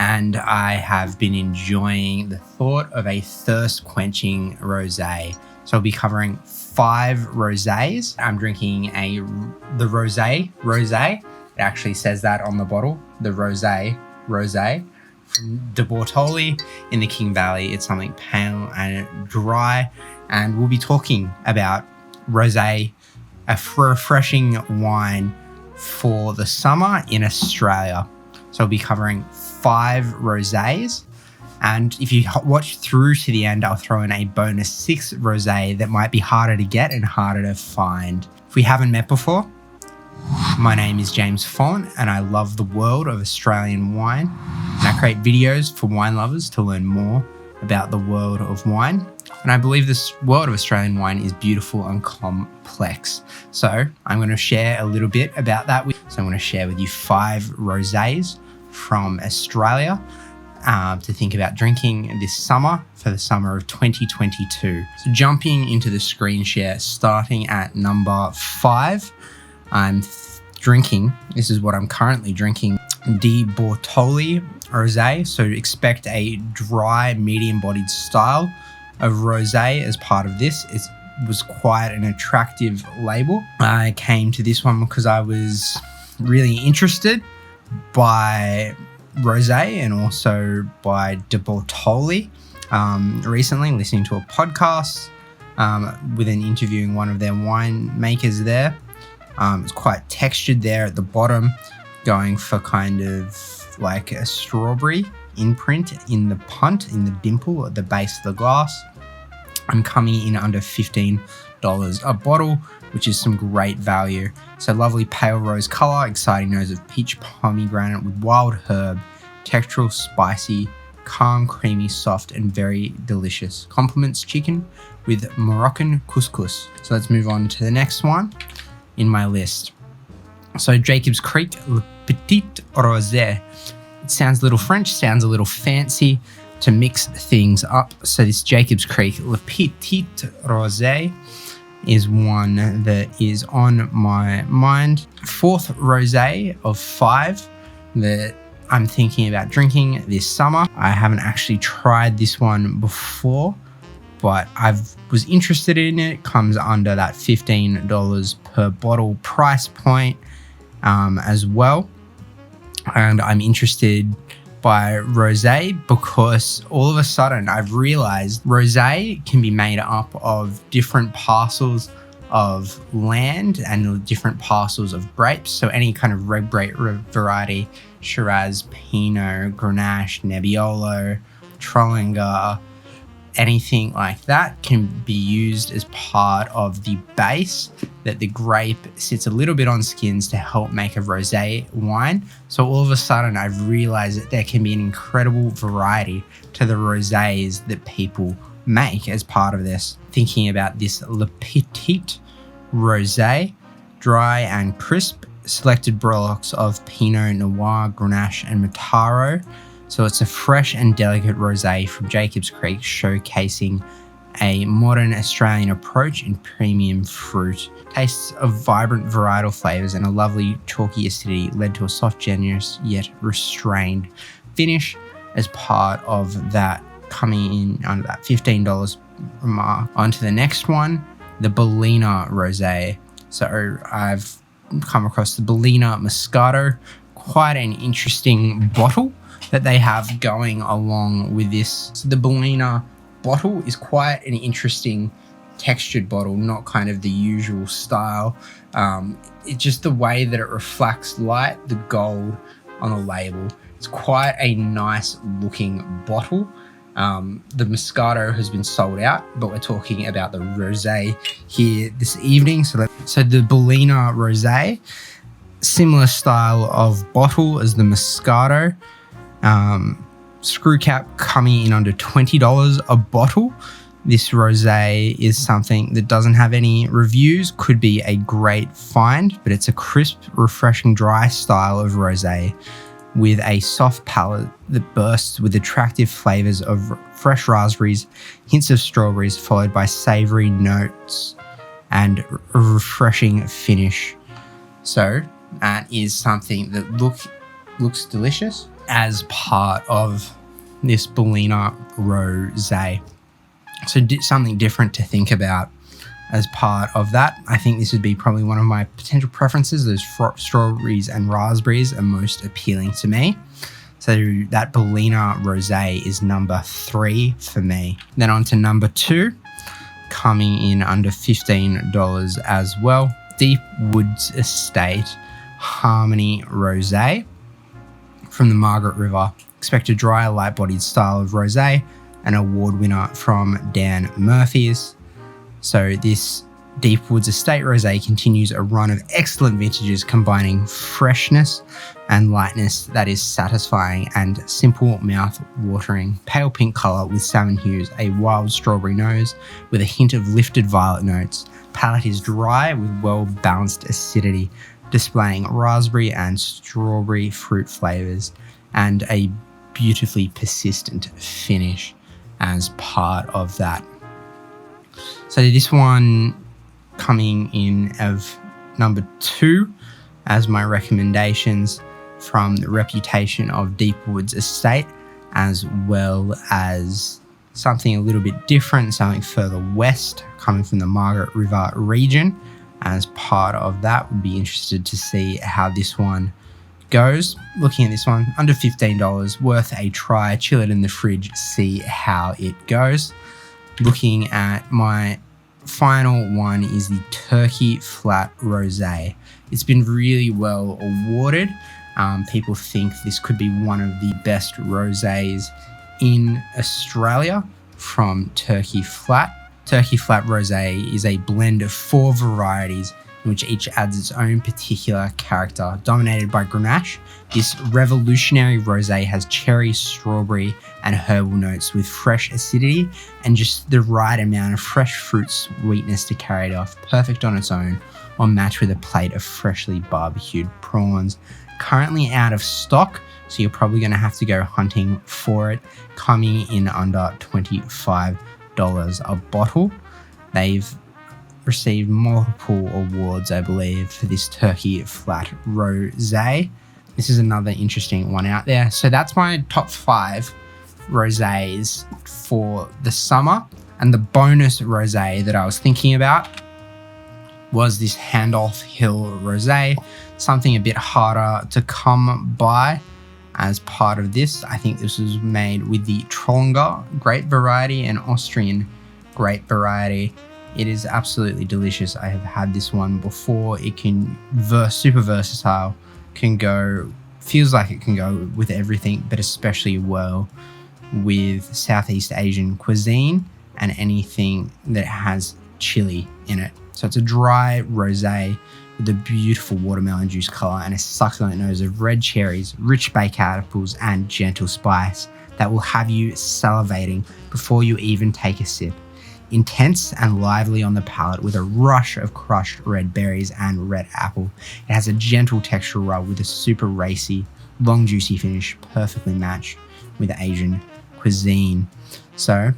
and I have been enjoying the thought of a thirst-quenching rosé. So I'll be covering 5 rosés. I'm drinking the rosé. It actually says that on the bottle, the rosé from Bortoli in the King Valley. It's something pale and dry, and we'll be talking about rosé, a refreshing wine for the summer in Australia. So I'll be covering 5 rosés, and if you watch through to the end, I'll throw in a bonus 6 rosé that might be harder to get and harder to find. If we haven't met before, my name is James Follent, and I love the world of Australian wine, and I create videos for wine lovers to learn more about the world of wine. And I believe this world of Australian wine is beautiful and complex. So I'm going to share a little bit about that. So I'm going to share with you 5 rosés from Australia to think about drinking this summer for the summer of 2022. So jumping into the screen share, starting at number 5, I'm drinking, this is what I'm currently drinking, the Bortoli Rosé. So expect a dry, medium-bodied style of rosé as part of this. It was quite an attractive label. I came to this one because I was really interested by rosé and also by de Bortoli. Recently, listening to a podcast with an interviewing one of their winemakers there. It's quite textured there at the bottom, going for kind of like a strawberry imprint in the punt, in the dimple at the base of the glass. I'm coming in under $15 a bottle, which is some great value. So lovely pale rose color, exciting nose of peach pomegranate with wild herb, textural, spicy, calm, creamy, soft, and very delicious. Complements chicken with Moroccan couscous. So let's move on to the next one in my list. So Jacob's Creek Le Petit Rosé. It sounds a little French, sounds a little fancy to mix things up. So this Jacob's Creek Le Petit Rosé is one that is on my mind. 4th rosé of 5 that I'm thinking about drinking this summer. I haven't actually tried this one before, but I was interested in it. Comes under that $15 per bottle price point as well. And I'm interested by rosé because all of a sudden I've realized rosé can be made up of different parcels of land and different parcels of grapes. So any kind of red grape variety, Shiraz, Pinot, Grenache, Nebbiolo, Trollinger, anything like that can be used as part of the base that the grape sits a little bit on skins to help make a rosé wine. So all of a sudden I've realized that there can be an incredible variety to the rosés that people make as part of this. Thinking about this Le Petit Rosé, dry and crisp, selected blocks of Pinot Noir, Grenache, and Mataro. So it's a fresh and delicate rosé from Jacob's Creek, showcasing a modern Australian approach in premium fruit. Tastes of vibrant varietal flavors and a lovely chalky acidity led to a soft, generous, yet restrained finish as part of that, coming in under that $15 mark. On to the next one, the Belena Rosé. So I've come across the Belena Moscato, quite an interesting bottle that they have going along with this. So the Belena bottle is quite an interesting textured bottle, not kind of the usual style. It's just the way that it reflects light, the gold on the label. It's quite a nice looking bottle. The Moscato has been sold out, but we're talking about the rosé here this evening. So the Belena Rosé, similar style of bottle as the Moscato. Screw cap coming in under $20 a bottle. This rosé is something that doesn't have any reviews, could be a great find, but it's a crisp, refreshing, dry style of rosé with a soft palate that bursts with attractive flavors of fresh raspberries, hints of strawberries, followed by savory notes and a refreshing finish. So that is something that looks delicious as part of this Belena Rosé. So something different to think about as part of that. I think this would be probably one of my potential preferences. Those strawberries and raspberries are most appealing to me. So that Belena Rosé is number 3 for me. Then on to number 2, coming in under $15 as well. Deep Woods Estate Harmony Rosé from the Margaret River. Expect a dry, light-bodied style of rosé, an award winner from Dan Murphy's. So this Deep Woods Estate Rosé continues a run of excellent vintages combining freshness and lightness that is satisfying and simple mouth-watering. Pale pink colour with salmon hues, a wild strawberry nose with a hint of lifted violet notes. Palate is dry with well-balanced acidity, displaying raspberry and strawberry fruit flavours and a beautifully persistent finish as part of that. So this one coming in of number 2 as my recommendations from the reputation of Deep Woods Estate, as well as something a little bit different, something further west coming from the Margaret River region. As part of that, would be interested to see how this one goes. Looking at this one, under $15, worth a try. Chill it in the fridge, see how it goes. Looking at my final one is the Turkey Flat Rosé. It's been really well awarded. People think this could be one of the best rosés in Australia from Turkey Flat. Turkey Flat Rosé is a blend of 4 varieties in which each adds its own particular character. Dominated by Grenache, this revolutionary rosé has cherry, strawberry, and herbal notes with fresh acidity and just the right amount of fresh fruit sweetness to carry it off. Perfect on its own or matched with a plate of freshly barbecued prawns. Currently out of stock, so you're probably going to have to go hunting for it. Coming in under $25 a bottle. They've received multiple awards, I believe, for this Turkey Flat Rosé. This is another interesting one out there. So that's my top 5 rosés for the summer. And the bonus rosé that I was thinking about was this Handolph Hill Rosé, something a bit harder to come by as part of this. I think this was made with the Trollinger grape variety and Austrian grape variety. It is absolutely delicious. I have had this one before. It can super versatile, feels like it can go with everything, but especially well with Southeast Asian cuisine and anything that has chili in it. So it's a dry rosé with a beautiful watermelon juice color and a succulent nose of red cherries, rich baked apples, and gentle spice that will have you salivating before you even take a sip. Intense and lively on the palate with a rush of crushed red berries and red apple. It has a gentle textural rub with a super racy, long juicy finish, perfectly matched with Asian cuisine. So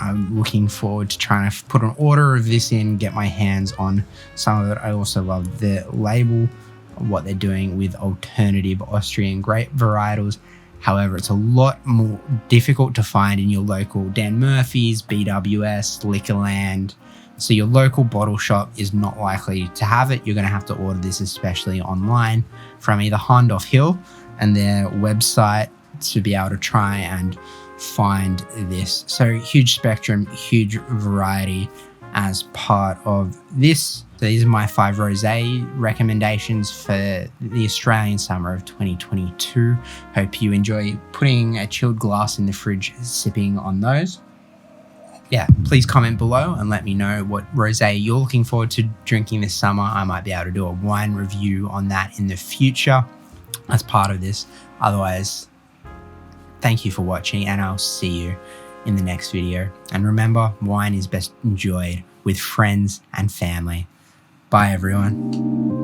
I'm looking forward to trying to put an order of this in, get my hands on some of it. I also love the label, what they're doing with alternative Austrian grape varietals. However, it's a lot more difficult to find in your local Dan Murphy's, BWS, Liquorland. So your local bottle shop is not likely to have it. You're going to have to order this, especially online, from either Handolph Hill and their website to be able to try and find this. So huge spectrum, huge variety as part of this. So these are my 5 rosé recommendations for the Australian summer of 2022. Hope you enjoy putting a chilled glass in the fridge, sipping on those. Yeah, please comment below and let me know what rosé you're looking forward to drinking this summer. I might be able to do a wine review on that in the future as part of this. Otherwise, thank you for watching, and I'll see you in the next video. And remember, wine is best enjoyed with friends and family. Bye, everyone.